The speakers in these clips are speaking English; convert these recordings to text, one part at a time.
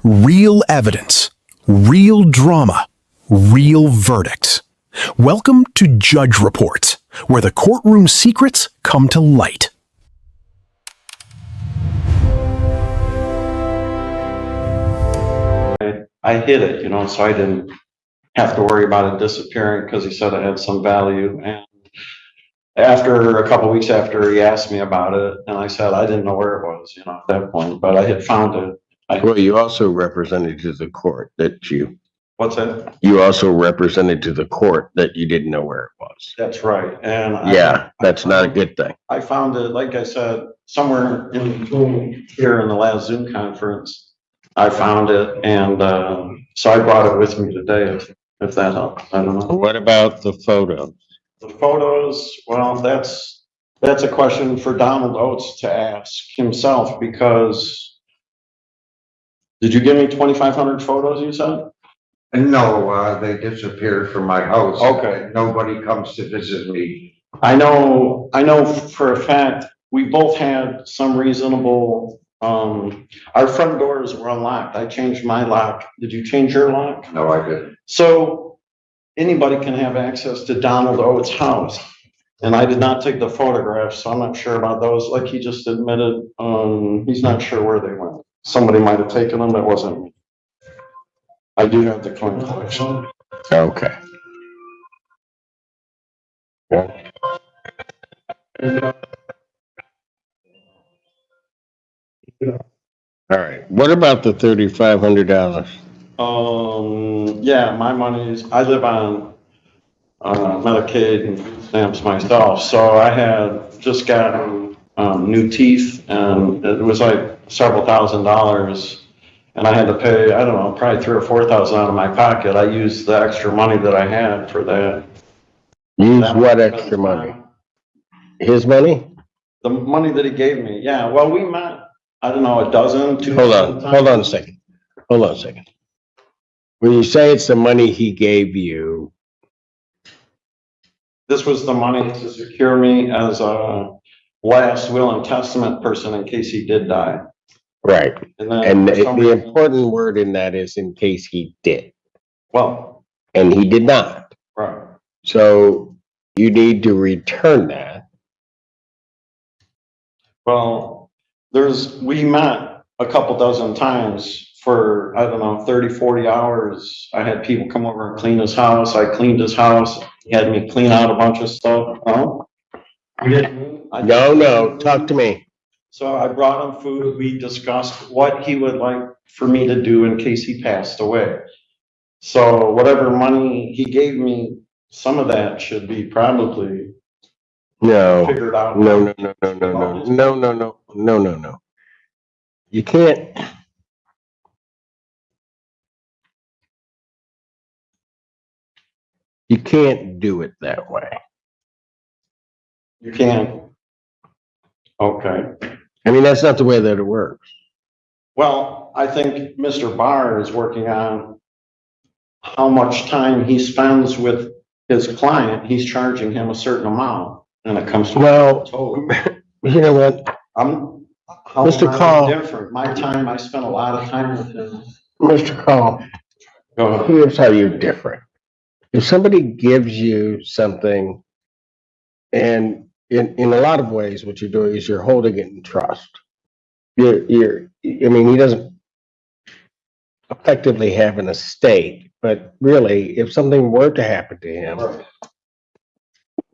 Real evidence, real drama, real verdicts. Welcome to Judge Reports, where the courtroom secrets come to light. I hid it, so I didn't have to worry about it disappearing because he said it had some value. And after a couple weeks after he asked me about it, and I said I didn't know where it was, at that point, but I had found it. Well, you also represented to the court that you also represented to the court that you didn't know where it was. That's right. And yeah, that's not a good thing. I found it, like I said, somewhere in between here in the last Zoom conference. I found it, and so I brought it with me today, if that helps. I don't know. What about the photos? The photos, well, that's a question for Donald Oates to ask himself, because did you give me 2,500 photos, you said? No, they disappeared from my house. Okay. Nobody comes to visit me. I know for a fact, we both had some reasonable, our front doors were unlocked. I changed my lock. Did you change your lock? No, I didn't. So anybody can have access to Donald Oates' house. And I did not take the photographs, so I'm not sure about those. Like he just admitted, he's not sure where they went. Somebody might have taken them, that wasn't me. I do have the coin collection. Okay. Yeah. All right. What about the $3,500? Yeah, my money is, I live on Medicaid and food stamps myself, so I had just gotten new teeth, and it was like several $1,000s, and I had to pay, I don't know, probably $3,000 or $4,000 out of my pocket. I used the extra money that I had for that. Use what extra money? His money? The money that he gave me, yeah. Well, we met, I don't know, a dozen, two. Hold on a second. Hold on a second. When you say it's the money he gave you, this was the money to secure me as a last will and testament person in case he did die. right? And then And the important word in that is in case he did. well, And he did not. right. So you need to return that. Well, we met a couple dozen times for, I don't know, 30, 40 hours. I had people come over and clean his house. I cleaned his house. He had me clean out a bunch of stuff. No, No, talk to me. So I brought him food. We discussed what he would like for me to do in case he passed away. So whatever money he gave me, some of that should be probably figured out. No. You can't. You can't do it that way. You can't. Okay. I mean, that's not the way that it works. Well, I think Mr. Barr is working on how much time he spends with his client. He's charging him a certain amount, and it comes to total. You know what? Mr. Call, different. My time, I spent a lot of time with him. Mr. Call, here's how you're different. If somebody gives you something, and in a lot of ways, what you're doing is you're holding it in trust. I mean, he doesn't effectively have an estate, but really, if something were to happen to him,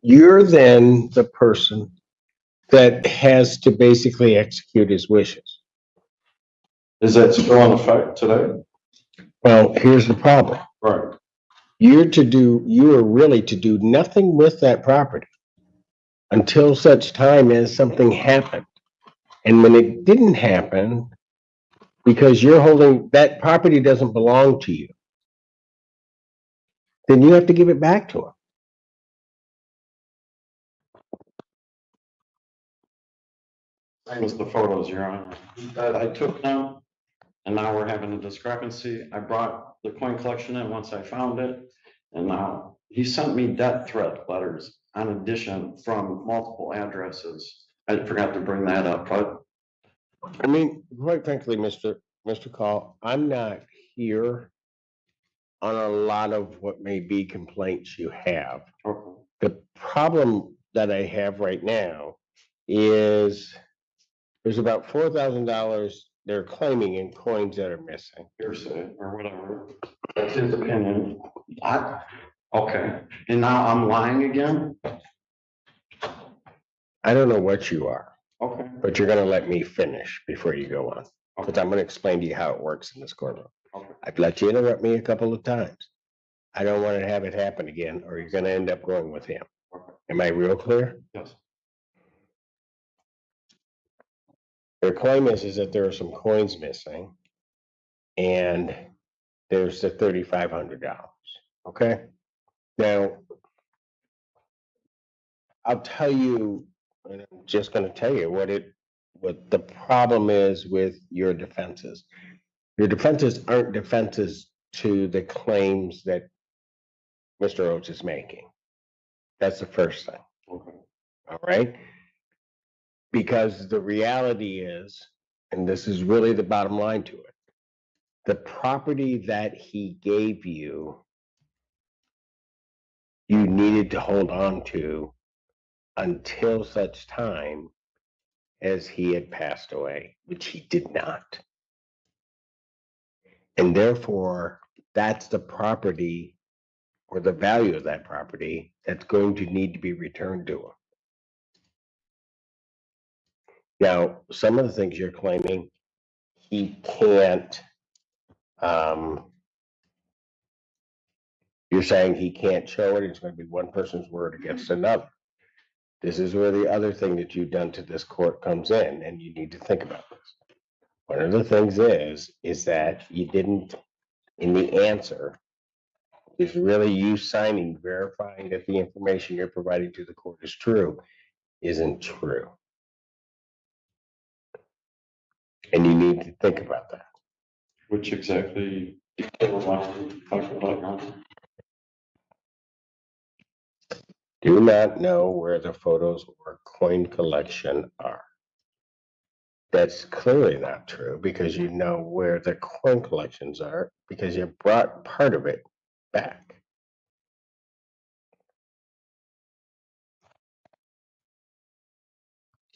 you're then the person that has to basically execute his wishes. Is that still in effect today? Well, here's the problem. Right. You are really to do nothing with that property until such time as something happened. And when it didn't happen, because you're holding that property doesn't belong to you, then you have to give it back to him. Same as the photos, Your Honor. I took them, and now we're having a discrepancy. I brought the coin collection in once I found it, and now he sent me death threat letters on addition from multiple addresses. I forgot to bring that up, but I mean, quite frankly, Mr. Mr. Call, I'm not here on a lot of what may be complaints you have. Okay. The problem that I have right now is there's about $4,000 they're claiming in coins that are missing. Hearsay or whatever. That's his opinion. Okay, and now I'm lying again? I don't know what you are, Okay, but you're gonna let me finish before you go on. Because okay, I'm gonna explain to you how it works in this courtroom. okay. I've let you interrupt me a couple of times. I don't want to have it happen again, or you're gonna end up going with him. Okay. Am I real clear? Yes, Their claim is that there are some coins missing, and there's the $3,500. Okay? Now, I'll tell you, and I'm just gonna tell you what the problem is with your defenses. Your defenses aren't defenses to the claims that Mr. Oates is making. That's the first thing, okay, all right? Because the reality is, and this is really the bottom line to it, the property that he gave you, you needed to hold on to until such time as he had passed away, which he did not. And therefore, that's the property or the value of that property that's going to need to be returned to him. Now, some of the things you're claiming, he can't, you're saying he can't show it. It's going to be one person's word against another. This is where the other thing that you've done to this court comes in, and you need to think about this. One of the things is that you didn't, in the answer, is really you signing, verifying that the information you're providing to the court is true, isn't true. And you need to think about that. which exactly? Do not know where the photos or coin collection are. That's clearly not true because you know where the coin collections are because you brought part of it back.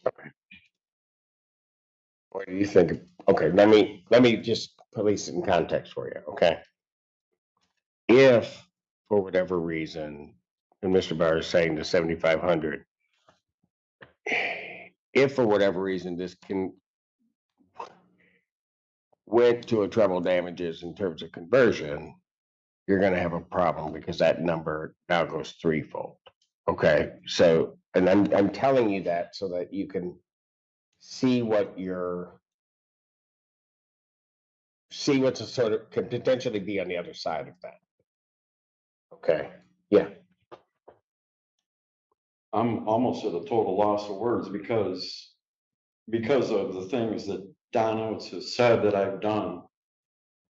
Okay. What do you think? Okay, let me just place it in context for you. Okay. If for whatever reason, and Mr. Barr is saying the 7,500, if for whatever reason this can went to a treble damages in terms of conversion, you're going to have a problem because that number now goes threefold. Okay, so and I'm telling you that so that you can see what your see what's a sort of could potentially be on the other side of that. Okay, yeah. I'm almost at a total loss of words because of the things that Don Oates has said that I've done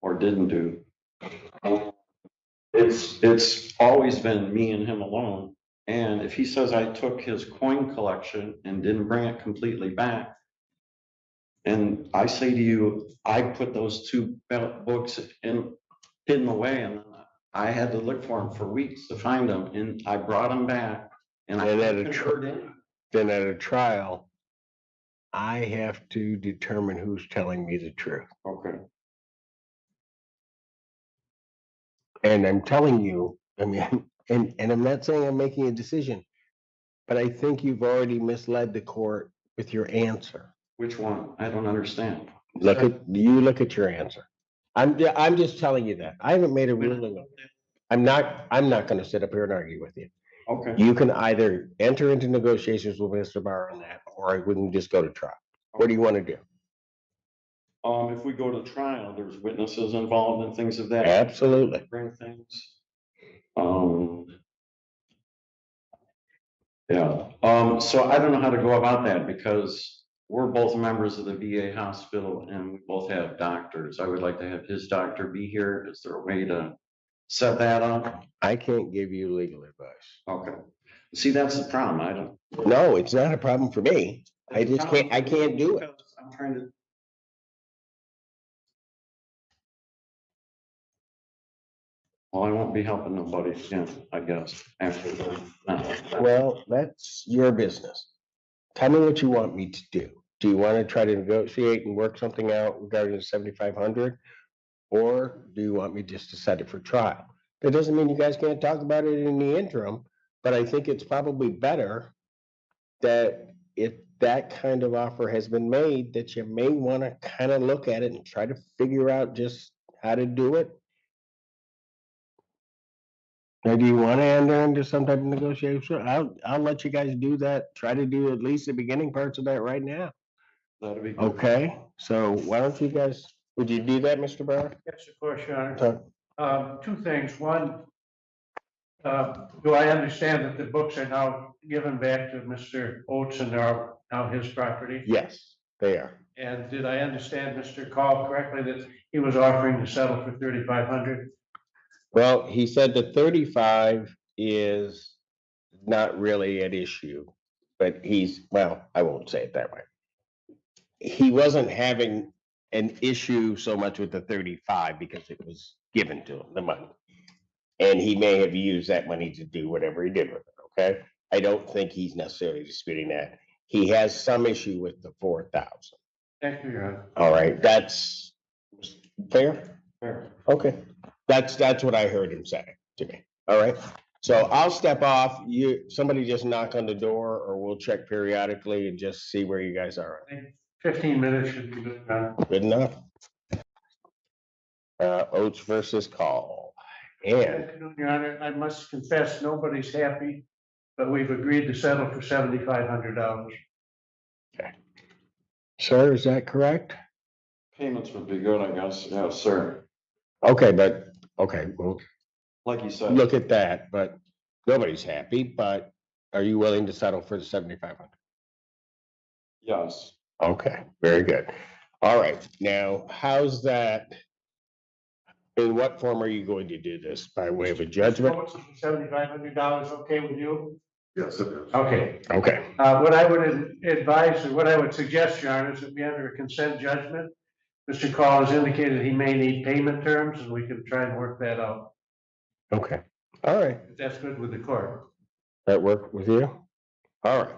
or didn't do. It's always been me and him alone. And if he says I took his coin collection and didn't bring it completely back, and I say to you, I put those two books in hidden away, and I had to look for them for weeks to find them, and I brought them back, and I And at a converted in. then at a trial, I have to determine who's telling me the truth. Okay. And I'm telling you, I mean, and I'm not saying I'm making a decision, but I think you've already misled the court with your answer. Which one? I don't understand. Look at your answer. I'm just telling you that. I haven't made a ruling on it. I'm not gonna sit up here and argue with you. Okay. You can either enter into negotiations with Mr. Barr on that, or we can just go to trial. What do you want to do? If we go to trial, there's witnesses involved and things of that. Absolutely. Bring things. Yeah. So I don't know how to go about that because we're both members of the VA hospital and we both have doctors. I would like to have his doctor be here. Is there a way to set that up? I can't give you legal advice. Okay. See, that's the problem. I don't. No, it's not a problem for me. I can't do it. I'm trying to. Well, I won't be helping nobody again, I guess, after that. Well, that's your business. Tell me what you want me to do. Do you want to try to negotiate and work something out regarding the 7,500? Or do you want me just to set it for trial? That doesn't mean you guys can't talk about it in the interim, but I think it's probably better that if that kind of offer has been made, that you may want to kind of look at it and try to figure out just how to do it. Now, do you want to enter into some type of negotiation? I'll let you guys do that. Try to do at least the beginning parts of that right now. That'd be good. Okay, so why don't you guys, would you do that, Mr. Brown? Yes, of course, Your Honor. Talk- Two things. One, do I understand that the books are now given back to Mr. Oates and are now his property? Yes, they are. And did I understand Mr. Call correctly that he was offering to settle for 3,500? Well, he said the 35 is not really at issue, but well, I won't say it that way. He wasn't having an issue so much with the 35 because it was given to him, the money. And he may have used that money to do whatever he did with it, okay? I don't think he's necessarily disputing that. He has some issue with the 4,000. Thank you, Your Honor. All right, that's fair? Fair. Okay, that's what I heard him say to me. All right, so I'll step off. Somebody just knock on the door, or we'll check periodically and just see where you guys are. 15 minutes should be good, Your Honor. Good enough. Oates versus Call. Good And afternoon, Your Honor. I must confess, nobody's happy, but we've agreed to settle for $7,500. sir, is that correct? Payments would be good, I guess. Yes, sir. Okay, we'll Like you said. look at that, but nobody's happy, but are you willing to settle for the 7,500? Yes. Okay, very good. All right, now, how's that? In what form are you going to do this? By way of a judgment? $7,500 okay with you? Yes, it is. Okay. Okay, What I would advise, or what I would suggest, Your Honor, is that we enter a consent judgment. Mr. Call has indicated he may need payment terms, and we can try and work that out. okay, all right. If that's good with the court. That work with you? All right.